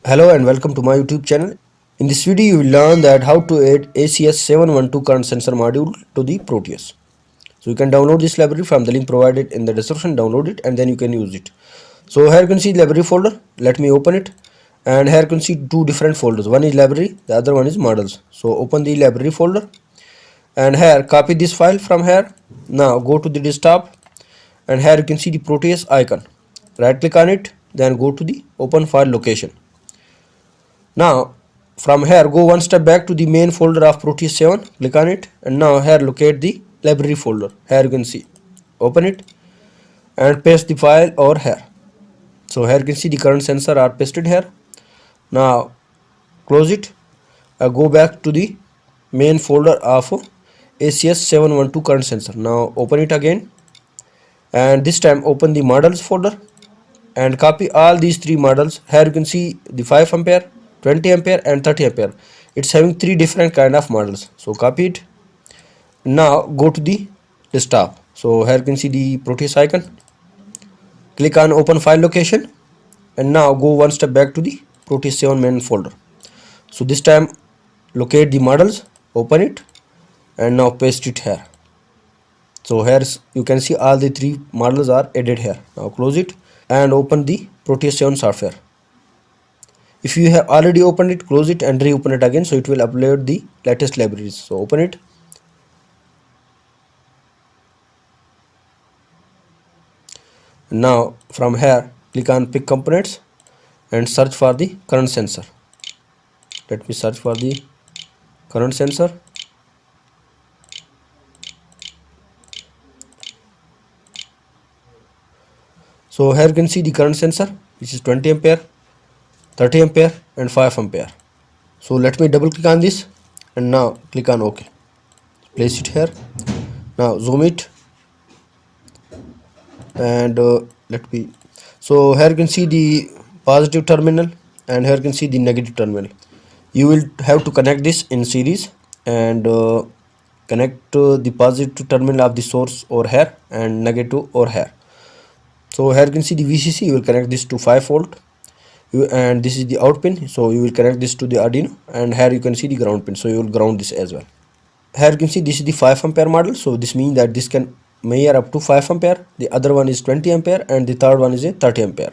Hello and welcome to my YouTube channel. In this video you will learn that how to add ACS712 Current Sensor module to the Proteus. So you can download this library from the link provided in the description, download it and then you can use it. So here you can see the library folder. Let me open it, and here you can see two different folders. One is library, the other one is models. So open the library folder and here copy this file from here. Now go to the desktop and here you can see the Proteus icon. Right click on it, then go to the open file location. Now from here go one step back to the main folder of Proteus 7, click on it, and now here locate the library folder. Here you can see, open it and paste the file over here. So here you can see the current sensor are pasted here. Now close it, go back to the main folder of ACS712 current sensor. Now open it again and this time open the models folder and copy all these three models. Here you can see the 5 ampere, 20 ampere and 30 ampere. It's having three different kind of models. So copy it. Now go to the desktop. So here you can see the Proteus icon. Click on open file location and now go one step back to the Proteus 7 main folder. So this time locate the models, open it and now paste it here. So here you can see all the three models are added here. Now close it and open the Proteus 7 software. If you have already opened it, close it and reopen it again, so it will upload the latest libraries. So open it. Now from here click on pick components and search for the current sensor. Let me search for the current sensor. So here you can see the current sensor, which is 20 ampere, 30 ampere and 5 ampere. So let me double click on this and now click on OK. Place it here. Now zoom it and so here you can see the positive terminal and here you can see the negative terminal. You will have to connect this in series and connect the positive terminal of the source over here and negative over here. So here you can see the VCC. You will connect this to 5 volt and this is the out pin, so you will connect this to the Arduino, and here you can see the ground pin, so you will ground this as well. Here you can see this is the 5 ampere model, so this means that this can measure up to 5 ampere, the other one is 20 ampere and the third one is a 30 ampere.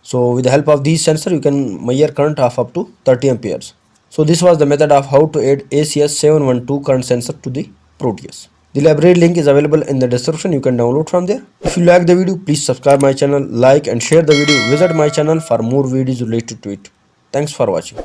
So with the help of these sensor you can measure current of up to 30 amperes. So this was the method of how to add ACS712 current sensor to the Proteus. The library link is available in the description. You can download from there. If you like the video, please subscribe my channel, like and share the video. Visit my channel for more videos related to it. Thanks for watching.